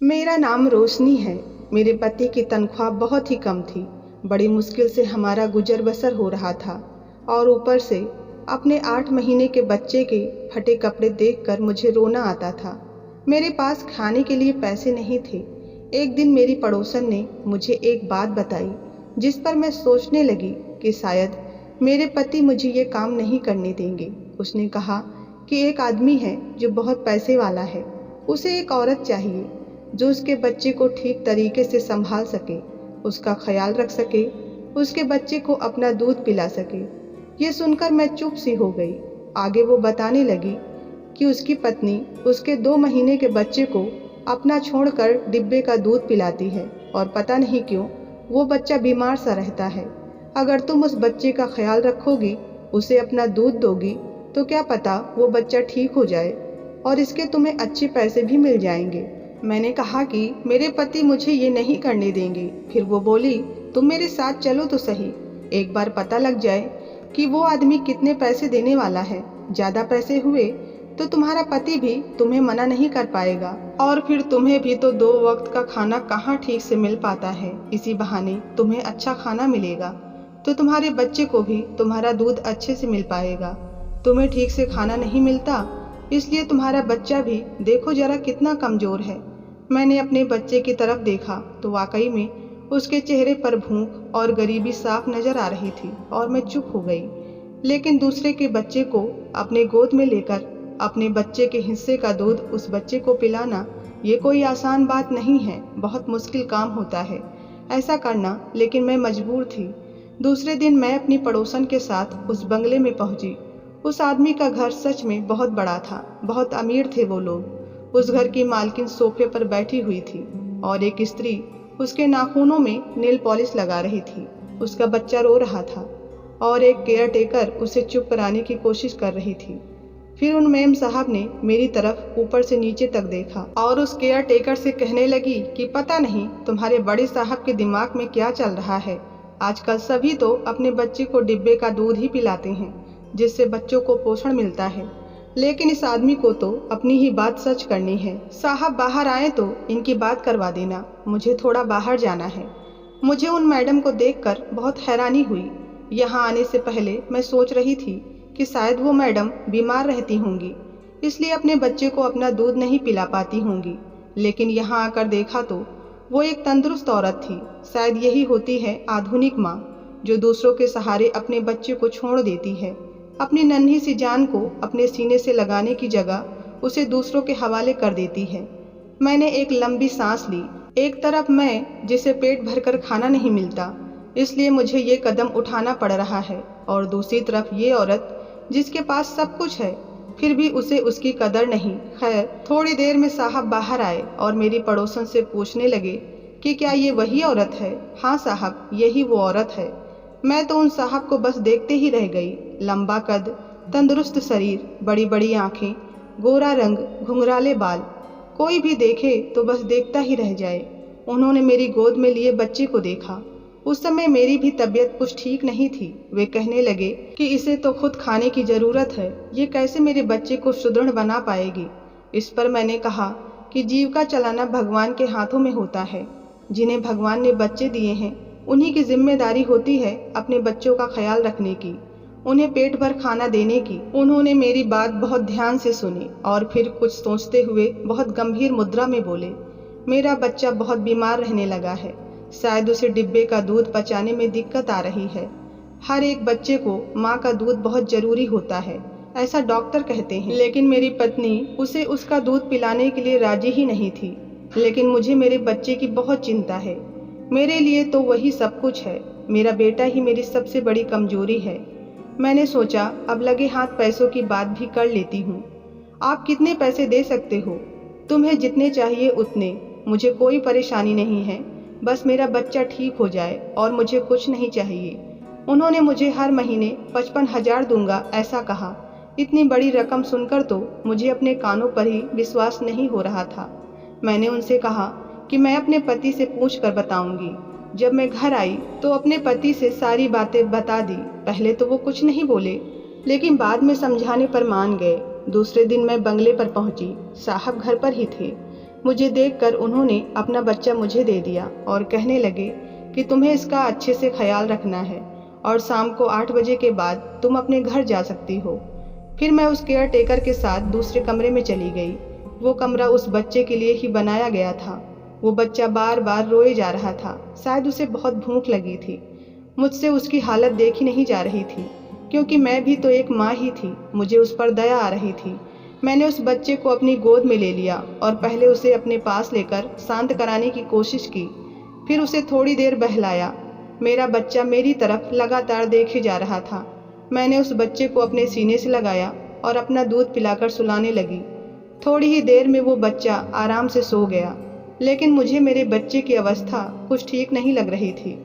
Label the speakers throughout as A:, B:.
A: मेरा नाम रोशनी है। मेरे पति की तनख्वाह बहुत ही कम थी। बड़ी मुश्किल से हमारा गुजर बसर हो रहा था और ऊपर से अपने 8 महीने के बच्चे के फटे कपड़े देखकर मुझे रोना आता था। मेरे पास खाने के लिए पैसे नहीं थे। एक दिन मेरी पड़ोसन ने मुझे एक बात बताई जिस पर मैं सोचने लगी कि शायद मेरे पति मुझे ये काम नहीं करने देंगे। उसने कहा कि एक आदमी है जो बहुत पैसे वाला है। उसे एक औरत चाहिए जो उसके बच्चे को ठीक तरीके से संभाल सके, उसका ख्याल रख सके, उसके बच्चे को अपना दूध पिला सके। ये सुनकर मैं चुप सी हो गई। आगे वो बताने लगी कि उसकी पत्नी उसके 2 महीने के बच्चे को अपना छोड़कर डिब्बे का दूध पिलाती है और पता नहीं क्यों वो बच्चा बीमार सा रहता है। अगर तुम उस बच्चे का ख्याल रखोगी, उसे अपना दूध दोगी, तो क्या पता वो बच्चा ठीक हो जाए और इसके तुम्हें अच्छे पैसे भी मिल जाएंगे। मैंने कहा कि मेरे पति मुझे ये नहीं करने देंगे। फिर वो बोली, तुम मेरे साथ चलो तो सही, एक बार पता लग जाए कि वो आदमी कितने पैसे देने वाला है। ज़्यादा पैसे हुए तो तुम्हारा पति भी तुम्हें मना नहीं कर पाएगा और फिर तुम्हें भी तो 2 वक्त का खाना कहाँ ठीक से मिल पाता है। इसी बहाने तुम्हें अच्छा खाना मिलेगा तो तुम्हारे बच्चे को भी तुम्हारा दूध अच्छे से मिल पाएगा। तुम्हें ठीक से खाना नहीं मिलता, इसलिए तुम्हारा बच्चा भी देखो जरा कितना कमज़ोर है। मैंने अपने बच्चे की तरफ देखा तो वाकई में उसके चेहरे पर भूख और गरीबी साफ नजर आ रही थी और मैं चुप हो गई। लेकिन दूसरे के बच्चे को अपने गोद में लेकर अपने बच्चे के हिस्से का दूध उस बच्चे को पिलाना, ये कोई आसान बात नहीं है। बहुत मुश्किल काम होता है ऐसा करना, लेकिन मैं मजबूर थी। दूसरे दिन मैं अपनी पड़ोसन के साथ उस बंगले में पहुंची। उस आदमी का घर सच में बहुत बड़ा था, बहुत अमीर थे वो लोग। उस घर की मालकिन सोफे पर बैठी हुई थी और एक स्त्री उसके नाखूनों में नेल पॉलिश लगा रही थी। उसका बच्चा रो रहा था और एक केयर टेकर उसे चुप कराने की कोशिश कर रही थी। फिर उन मेम साहब ने मेरी तरफ ऊपर से नीचे तक देखा और उस केयर टेकर से कहने लगी कि पता नहीं तुम्हारे बड़े साहब के दिमाग में क्या चल रहा है। आजकल सभी तो अपने बच्चे को डिब्बे का दूध ही पिलाते हैं जिससे बच्चों को पोषण मिलता है, लेकिन इस आदमी को तो अपनी ही बात सच करनी है। साहब बाहर आए तो इनकी बात करवा देना, मुझे थोड़ा बाहर जाना है। मुझे उन मैडम को देखकर बहुत हैरानी हुई। यहाँ आने से पहले मैं सोच रही थी कि शायद वो मैडम बीमार रहती होंगी, इसलिए अपने बच्चे को अपना दूध नहीं पिला पाती होंगी। लेकिन यहाँ आकर देखा तो वो एक तंदुरुस्त औरत थी। शायद यही होती है आधुनिक माँ, जो दूसरों के सहारे अपने बच्चे को छोड़ देती है। अपनी नन्ही सी जान को अपने सीने से लगाने की जगह उसे दूसरों के हवाले कर देती है। मैंने एक लंबी सांस ली। एक तरफ मैं जिसे पेट भरकर खाना नहीं मिलता, इसलिए मुझे ये कदम उठाना पड़ रहा है, और दूसरी तरफ ये औरत जिसके पास सब कुछ है फिर भी उसे उसकी कदर नहीं। खैर, थोड़ी देर में साहब बाहर आए और मेरी पड़ोसन से पूछने लगे कि क्या ये वही औरत है। हाँ साहब, यही वो औरत है। मैं तो उन साहब को बस देखते ही रह गई। लंबा कद, तंदुरुस्त शरीर, बड़ी बड़ी आंखें, गोरा रंग, घुंघराले बाल, कोई भी देखे तो बस देखता ही रह जाए। उन्होंने मेरी गोद में लिए बच्चे को देखा। उस समय मेरी भी तबीयत कुछ ठीक नहीं थी। वे कहने लगे कि इसे तो खुद खाने की ज़रूरत है, ये कैसे मेरे बच्चे को सुदृढ़ बना पाएगी। इस पर मैंने कहा कि जीविका चलाना भगवान के हाथों में होता है। जिन्हें भगवान ने बच्चे दिए हैं उन्हीं की जिम्मेदारी होती है अपने बच्चों का ख्याल रखने की, उन्हें पेट भर खाना देने की। उन्होंने मेरी बात बहुत ध्यान से सुनी और फिर कुछ सोचते हुए बहुत गंभीर मुद्रा में बोले, मेरा बच्चा बहुत बीमार रहने लगा है। शायद उसे डिब्बे का दूध पचाने में दिक्कत आ रही है। हर एक बच्चे को माँ का दूध बहुत जरूरी होता है, ऐसा डॉक्टर कहते हैं। लेकिन मेरी पत्नी उसे उसका दूध पिलाने के लिए राजी ही नहीं थी। लेकिन मुझे मेरे बच्चे की बहुत चिंता है। मेरे लिए तो वही सब कुछ है। मेरा बेटा ही मेरी सबसे बड़ी कमजोरी है। मैंने सोचा अब लगे हाथ पैसों की बात भी कर लेती हूँ। आप कितने पैसे दे सकते हो? तुम्हें जितने चाहिए उतने, मुझे कोई परेशानी नहीं है। बस मेरा बच्चा ठीक हो जाए और मुझे कुछ नहीं चाहिए। उन्होंने मुझे हर महीने 55,000 दूंगा ऐसा कहा। इतनी बड़ी रकम सुनकर तो मुझे अपने कानों पर ही विश्वास नहीं हो रहा था। मैंने उनसे कहा कि मैं अपने पति से पूछ कर बताऊंगी। जब मैं घर आई तो अपने पति से सारी बातें बता दी। पहले तो वो कुछ नहीं बोले, लेकिन बाद में समझाने पर मान गए। दूसरे दिन मैं बंगले पर पहुंची। साहब घर पर ही थे। मुझे देखकर उन्होंने अपना बच्चा मुझे दे दिया और कहने लगे कि तुम्हें इसका अच्छे से ख्याल रखना है और शाम को 8 बजे के बाद तुम अपने घर जा सकती हो। फिर मैं उस केयर टेकर के साथ दूसरे कमरे में चली गई। वो कमरा उस बच्चे के लिए ही बनाया गया था। वो बच्चा बार बार रोए जा रहा था। शायद उसे बहुत भूख लगी थी। मुझसे उसकी हालत देखी नहीं जा रही थी, क्योंकि मैं भी तो एक माँ ही थी। मुझे उस पर दया आ रही थी। मैंने उस बच्चे को अपनी गोद में ले लिया और पहले उसे अपने पास लेकर शांत कराने की कोशिश की। फिर उसे थोड़ी देर बहलाया। मेरा बच्चा मेरी तरफ लगातार देखे जा रहा था। मैंने उस बच्चे को अपने सीने से लगाया और अपना दूध पिलाकर सुलाने लगी। थोड़ी ही देर में वो बच्चा आराम से सो गया, लेकिन मुझे मेरे बच्चे की अवस्था कुछ ठीक नहीं लग रही थी।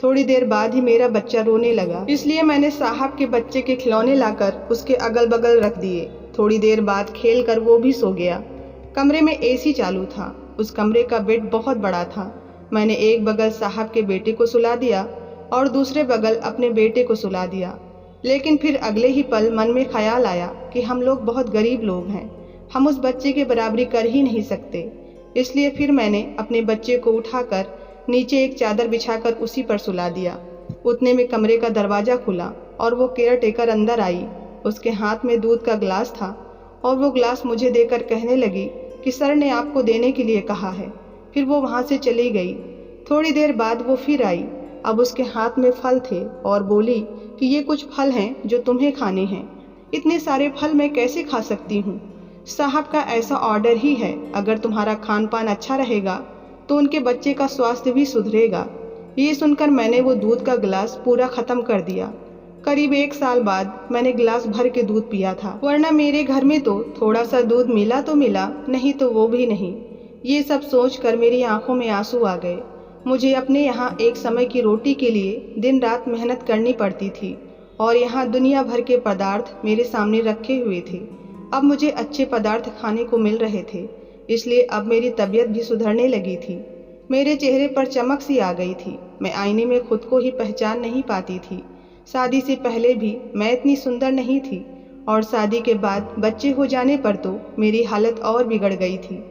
A: थोड़ी देर बाद ही मेरा बच्चा रोने लगा, इसलिए मैंने साहब के बच्चे के खिलौने लाकर उसके अगल बगल रख दिए। थोड़ी देर बाद खेल कर वो भी सो गया। कमरे में एसी चालू था। उस कमरे का बेड बहुत बड़ा था। मैंने एक बगल साहब के बेटे को सुला दिया और दूसरे बगल अपने बेटे को सुला दिया। लेकिन फिर अगले ही पल मन में ख्याल आया कि हम लोग बहुत गरीब लोग हैं, हम उस बच्चे की बराबरी कर ही नहीं सकते। इसलिए फिर मैंने अपने बच्चे को उठाकर नीचे एक चादर बिछाकर उसी पर सुला दिया। उतने में कमरे का दरवाज़ा खुला और वो केयर टेकर अंदर आई। उसके हाथ में दूध का गिलास था और वो गिलास मुझे देकर कहने लगी कि सर ने आपको देने के लिए कहा है। फिर वो वहाँ से चली गई। थोड़ी देर बाद वो फिर आई। अब उसके हाथ में फल थे और बोली कि ये कुछ फल हैं जो तुम्हें खाने हैं। इतने सारे फल मैं कैसे खा सकती हूँ? साहब का ऐसा ऑर्डर ही है, अगर तुम्हारा खान पान अच्छा रहेगा तो उनके बच्चे का स्वास्थ्य भी सुधरेगा। ये सुनकर मैंने वो दूध का गिलास पूरा ख़त्म कर दिया। करीब 1 साल बाद मैंने गिलास भर के दूध पिया था, वरना मेरे घर में तो थोड़ा सा दूध मिला तो मिला, नहीं तो वो भी नहीं। ये सब सोचकर मेरी आंखों में आंसू आ गए। मुझे अपने यहाँ एक समय की रोटी के लिए दिन रात मेहनत करनी पड़ती थी और यहाँ दुनिया भर के पदार्थ मेरे सामने रखे हुए थे। अब मुझे अच्छे पदार्थ खाने को मिल रहे थे, इसलिए अब मेरी तबीयत भी सुधरने लगी थी। मेरे चेहरे पर चमक सी आ गई थी। मैं आईने में खुद को ही पहचान नहीं पाती थी। शादी से पहले भी मैं इतनी सुंदर नहीं थी और शादी के बाद बच्चे हो जाने पर तो मेरी हालत और बिगड़ गई थी।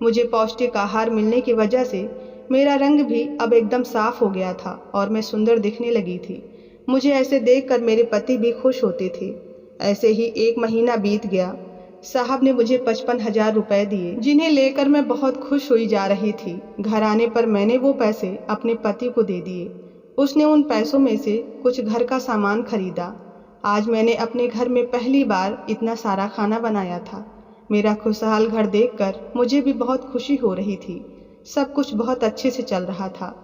A: मुझे पौष्टिक आहार मिलने की वजह से मेरा रंग भी अब एकदम साफ हो गया था और मैं सुंदर दिखने लगी थी। मुझे ऐसे देखकर मेरे पति भी खुश होते थे। ऐसे ही 1 महीना बीत गया। साहब ने मुझे 55,000 रुपए दिए, जिन्हें लेकर मैं बहुत खुश हुई जा रही थी। घर आने पर मैंने वो पैसे अपने पति को दे दिए। उसने उन पैसों में से कुछ घर का सामान खरीदा। आज मैंने अपने घर में पहली बार इतना सारा खाना बनाया था। मेरा खुशहाल घर देखकर मुझे भी बहुत खुशी हो रही थी। सब कुछ बहुत अच्छे से चल रहा था।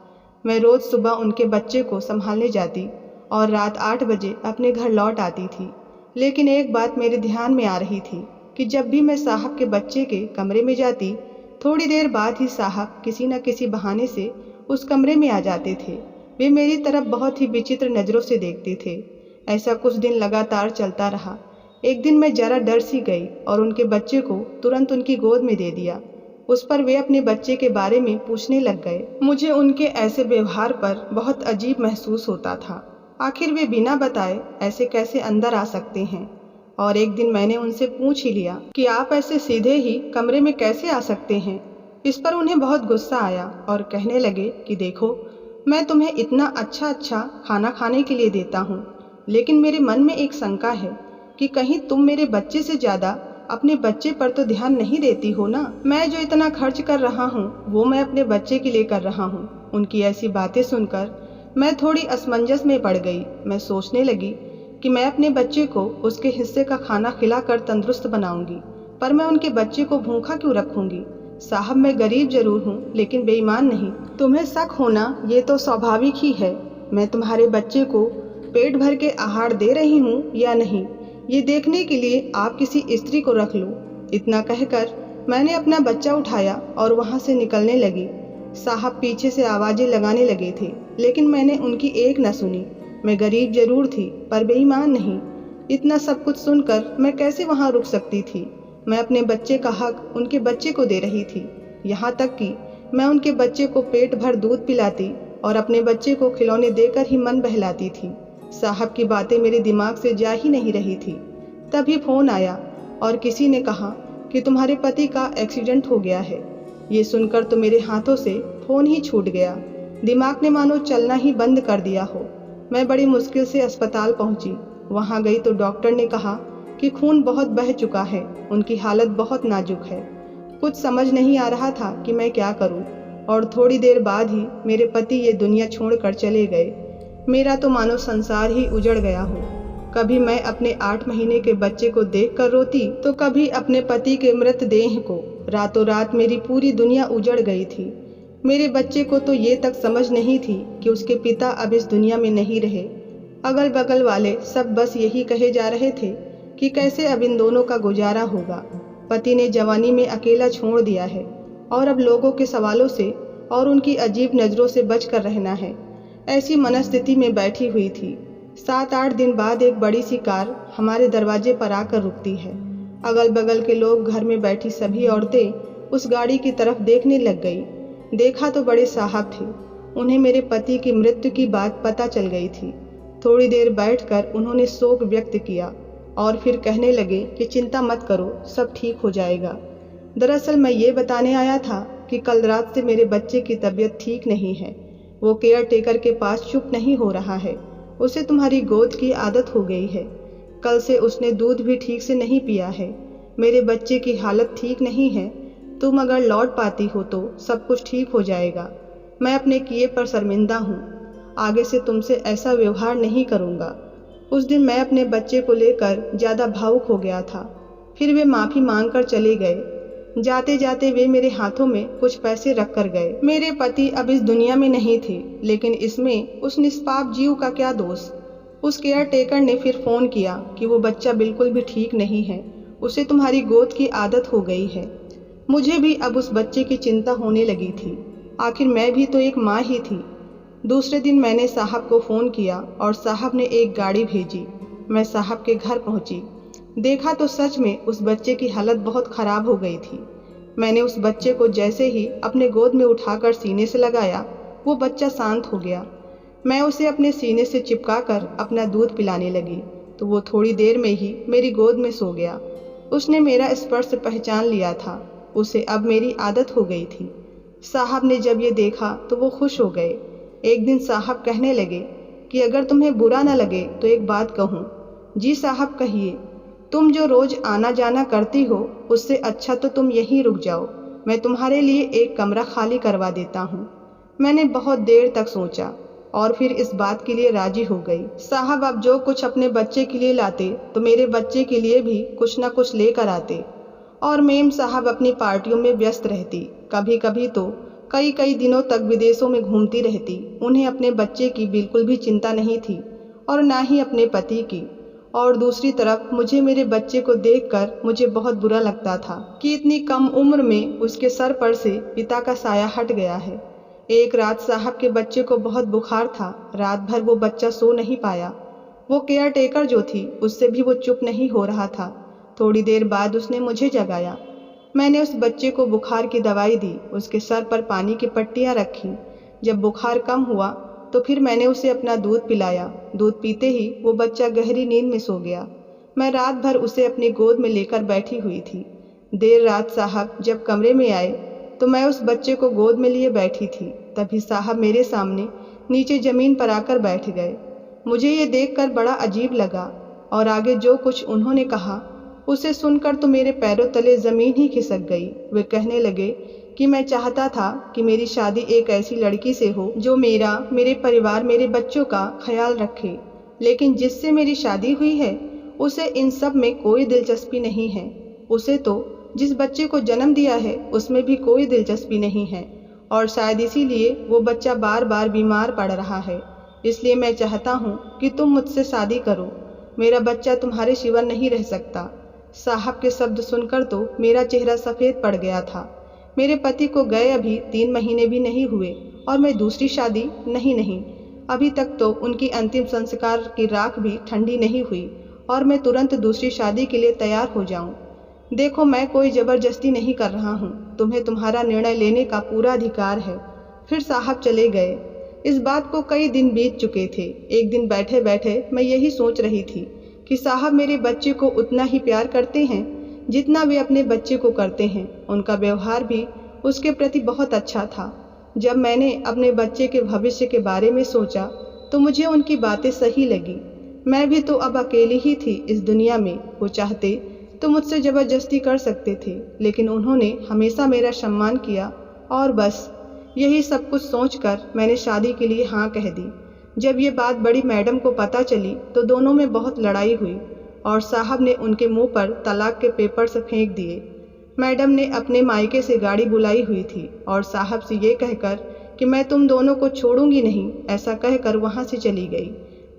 A: मैं रोज़ सुबह उनके बच्चे को संभालने जाती और रात 8 बजे अपने घर लौट आती थी। लेकिन एक बात मेरे ध्यान में आ रही थी कि जब भी मैं साहब के बच्चे के कमरे में जाती, थोड़ी देर बाद ही साहब किसी न किसी बहाने से उस कमरे में आ जाते थे। वे मेरी तरफ बहुत ही विचित्र नज़रों से देखते थे। ऐसा कुछ दिन लगातार चलता रहा। एक दिन मैं जरा डर सी गई और उनके बच्चे को तुरंत उनकी गोद में दे दिया। उस पर वे अपने बच्चे के बारे में पूछने लग गए। मुझे उनके ऐसे व्यवहार पर बहुत अजीब महसूस होता था। आखिर वे बिना बताए ऐसे कैसे अंदर आ सकते हैं? और एक दिन मैंने उनसे पूछ ही लिया कि आप ऐसे सीधे ही कमरे में कैसे आ सकते हैं? इस पर उन्हें बहुत गुस्सा आया और कहने लगे कि देखो, मैं तुम्हें इतना अच्छा खाना खाने के लिए देता हूँ, लेकिन मेरे मन में एक शंका है कि कहीं तुम मेरे बच्चे से ज़्यादा अपने बच्चे पर तो ध्यान नहीं देती हो ना? मैं जो इतना खर्च कर रहा हूँ वो मैं अपने बच्चे के लिए कर रहा हूँ। उनकी ऐसी बातें सुनकर मैं थोड़ी असमंजस में पड़ गई। मैं सोचने लगी कि मैं अपने बच्चे को उसके हिस्से का खाना खिलाकर तंदुरुस्त बनाऊंगी, पर मैं उनके बच्चे को भूखा क्यों रखूंगी? साहब, मैं गरीब जरूर हूँ लेकिन बेईमान नहीं। तुम्हें शक होना ये तो स्वाभाविक ही है। मैं तुम्हारे बच्चे को पेट भर के आहार दे रही हूँ या नहीं, ये देखने के लिए आप किसी स्त्री को रख लो। इतना कहकर मैंने अपना बच्चा उठाया और वहाँ से निकलने लगी। साहब पीछे से आवाज़ें लगाने लगे थे, लेकिन मैंने उनकी एक न सुनी। मैं गरीब जरूर थी पर बेईमान नहीं। इतना सब कुछ सुनकर मैं कैसे वहाँ रुक सकती थी? मैं अपने बच्चे का हक उनके बच्चे को दे रही थी। यहाँ तक कि मैं उनके बच्चे को पेट भर दूध पिलाती और अपने बच्चे को खिलौने देकर ही मन बहलाती थी। साहब की बातें मेरे दिमाग से जा ही नहीं रही थी। तभी फ़ोन आया और किसी ने कहा कि तुम्हारे पति का एक्सीडेंट हो गया है। ये सुनकर तो मेरे हाथों से फ़ोन ही छूट गया। दिमाग ने मानो चलना ही बंद कर दिया हो। मैं बड़ी मुश्किल से अस्पताल पहुंची। वहां गई तो डॉक्टर ने कहा कि खून बहुत बह चुका है, उनकी हालत बहुत नाजुक है। कुछ समझ नहीं आ रहा था कि मैं क्या करूं, और थोड़ी देर बाद ही मेरे पति ये दुनिया छोड़कर चले गए। मेरा तो मानो संसार ही उजड़ गया हो। कभी मैं अपने 8 महीने के बच्चे को देखकर रोती, तो कभी अपने पति के मृतदेह को। रातों रात मेरी पूरी दुनिया उजड़ गई थी। मेरे बच्चे को तो ये तक समझ नहीं थी कि उसके पिता अब इस दुनिया में नहीं रहे। अगल बगल वाले सब बस यही कहे जा रहे थे कि कैसे अब इन दोनों का गुजारा होगा। पति ने जवानी में अकेला छोड़ दिया है और अब लोगों के सवालों से और उनकी अजीब नज़रों से बचकर रहना है। ऐसी मनस्थिति में बैठी हुई थी। 7-8 दिन बाद एक बड़ी सी कार हमारे दरवाजे पर आकर रुकती है। अगल बगल के लोग, घर में बैठी सभी औरतें उस गाड़ी की तरफ देखने लग गई। देखा तो बड़े साहब थे। उन्हें मेरे पति की मृत्यु की बात पता चल गई थी। थोड़ी देर बैठकर उन्होंने शोक व्यक्त किया और फिर कहने लगे कि चिंता मत करो, सब ठीक हो जाएगा। दरअसल मैं ये बताने आया था कि कल रात से मेरे बच्चे की तबीयत ठीक नहीं है। वो केयर टेकर के पास चुप नहीं हो रहा है। उसे तुम्हारी गोद की आदत हो गई है। कल से उसने दूध भी ठीक से नहीं पिया है। मेरे बच्चे की हालत ठीक नहीं है। तुम अगर लौट पाती हो तो सब कुछ ठीक हो जाएगा। मैं अपने किए पर शर्मिंदा हूँ। आगे से तुमसे ऐसा व्यवहार नहीं करूँगा। उस दिन मैं अपने बच्चे को लेकर ज़्यादा भावुक हो गया था। फिर वे माफ़ी मांगकर चले गए। जाते जाते वे मेरे हाथों में कुछ पैसे रख कर गए। मेरे पति अब इस दुनिया में नहीं थे, लेकिन इसमें उस निष्पाप जीव का क्या दोष। उस केयर टेकर ने फिर फ़ोन किया कि वो बच्चा बिल्कुल भी ठीक नहीं है, उसे तुम्हारी गोद की आदत हो गई है। मुझे भी अब उस बच्चे की चिंता होने लगी थी। आखिर मैं भी तो एक माँ ही थी। दूसरे दिन मैंने साहब को फ़ोन किया और साहब ने एक गाड़ी भेजी। मैं साहब के घर पहुंची। देखा तो सच में उस बच्चे की हालत बहुत ख़राब हो गई थी। मैंने उस बच्चे को जैसे ही अपने गोद में उठाकर सीने से लगाया, वो बच्चा शांत हो गया। मैं उसे अपने सीने से चिपकाकर अपना दूध पिलाने लगी तो वो थोड़ी देर में ही मेरी गोद में सो गया। उसने मेरा स्पर्श पहचान लिया था। उसे अब मेरी आदत हो गई थी। साहब ने जब ये देखा तो वो खुश हो गए। एक दिन साहब कहने लगे कि अगर तुम्हें बुरा न लगे तो एक बात कहूँ। जी साहब, कहिए। तुम जो रोज़ आना जाना करती हो, उससे अच्छा तो तुम यहीं रुक जाओ। मैं तुम्हारे लिए एक कमरा खाली करवा देता हूँ। मैंने बहुत देर तक सोचा और फिर इस बात के लिए राजी हो गई। साहब अब जो कुछ अपने बच्चे के लिए लाते तो मेरे बच्चे के लिए भी कुछ न कुछ लेकर आते। और मेम साहब अपनी पार्टियों में व्यस्त रहती। कभी कभी तो कई कई दिनों तक विदेशों में घूमती रहती। उन्हें अपने बच्चे की बिल्कुल भी चिंता नहीं थी और ना ही अपने पति की। और दूसरी तरफ मुझे मेरे बच्चे को देखकर मुझे बहुत बुरा लगता था कि इतनी कम उम्र में उसके सर पर से पिता का साया हट गया है। एक रात साहब के बच्चे को बहुत बुखार था। रात भर वो बच्चा सो नहीं पाया। वो केयर टेकर जो थी उससे भी वो चुप नहीं हो रहा था। थोड़ी देर बाद उसने मुझे जगाया। मैंने उस बच्चे को बुखार की दवाई दी, उसके सर पर पानी की पट्टियाँ रखी। जब बुखार कम हुआ तो फिर मैंने उसे अपना दूध पिलाया। दूध पीते ही वो बच्चा गहरी नींद में सो गया। मैं रात भर उसे अपनी गोद में लेकर बैठी हुई थी। देर रात साहब जब कमरे में आए तो मैं उस बच्चे को गोद में लिए बैठी थी। तभी साहब मेरे सामने नीचे ज़मीन पर आकर बैठ गए। मुझे ये देखकर बड़ा अजीब लगा और आगे जो कुछ उन्होंने कहा उसे सुनकर तो मेरे पैरों तले ज़मीन ही खिसक गई। वे कहने लगे कि मैं चाहता था कि मेरी शादी एक ऐसी लड़की से हो जो मेरे परिवार, मेरे बच्चों का ख्याल रखे, लेकिन जिससे मेरी शादी हुई है उसे इन सब में कोई दिलचस्पी नहीं है। उसे तो जिस बच्चे को जन्म दिया है उसमें भी कोई दिलचस्पी नहीं है और शायद इसीलिए वो बच्चा बार बार बीमार पड़ रहा है। इसलिए मैं चाहता हूँ कि तुम मुझसे शादी करो। मेरा बच्चा तुम्हारे सिवा नहीं रह सकता। साहब के शब्द सुनकर तो मेरा चेहरा सफ़ेद पड़ गया था। मेरे पति को गए अभी 3 महीने भी नहीं हुए और मैं दूसरी शादी नहीं, अभी तक तो उनकी अंतिम संस्कार की राख भी ठंडी नहीं हुई और मैं तुरंत दूसरी शादी के लिए तैयार हो जाऊं। देखो, मैं कोई ज़बरदस्ती नहीं कर रहा हूं। तुम्हें तुम्हारा निर्णय लेने का पूरा अधिकार है। फिर साहब चले गए। इस बात को कई दिन बीत चुके थे। एक दिन बैठे बैठे मैं यही सोच रही थी कि साहब मेरे बच्चे को उतना ही प्यार करते हैं जितना वे अपने बच्चे को करते हैं। उनका व्यवहार भी उसके प्रति बहुत अच्छा था। जब मैंने अपने बच्चे के भविष्य के बारे में सोचा तो मुझे उनकी बातें सही लगी। मैं भी तो अब अकेली ही थी इस दुनिया में। वो चाहते तो मुझसे ज़बरदस्ती कर सकते थे, लेकिन उन्होंने हमेशा मेरा सम्मान किया और बस यही सब कुछ सोचकर मैंने शादी के लिए हाँ कह दी। जब ये बात बड़ी मैडम को पता चली तो दोनों में बहुत लड़ाई हुई और साहब ने उनके मुंह पर तलाक के पेपर्स फेंक दिए। मैडम ने अपने मायके से गाड़ी बुलाई हुई थी और साहब से ये कहकर कि मैं तुम दोनों को छोड़ूंगी नहीं, ऐसा कहकर वहाँ से चली गई।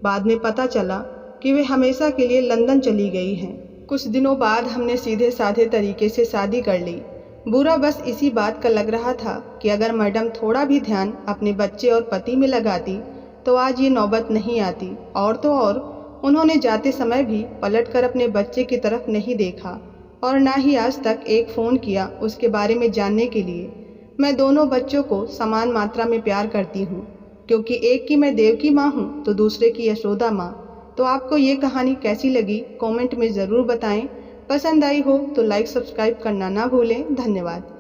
A: बाद में पता चला कि वे हमेशा के लिए लंदन चली गई हैं। कुछ दिनों बाद हमने सीधे साधे तरीके से शादी कर ली। बुरा बस इसी बात का लग रहा था कि अगर मैडम थोड़ा भी ध्यान अपने बच्चे और पति में लगाती तो आज ये नौबत नहीं आती। और तो और उन्होंने जाते समय भी पलटकर अपने बच्चे की तरफ नहीं देखा और ना ही आज तक एक फ़ोन किया उसके बारे में जानने के लिए। मैं दोनों बच्चों को समान मात्रा में प्यार करती हूँ, क्योंकि एक की मैं देव की माँ हूँ तो दूसरे की यशोदा माँ। तो आपको ये कहानी कैसी लगी कमेंट में ज़रूर बताएं। पसंद आई हो तो लाइक सब्सक्राइब करना ना भूलें। धन्यवाद।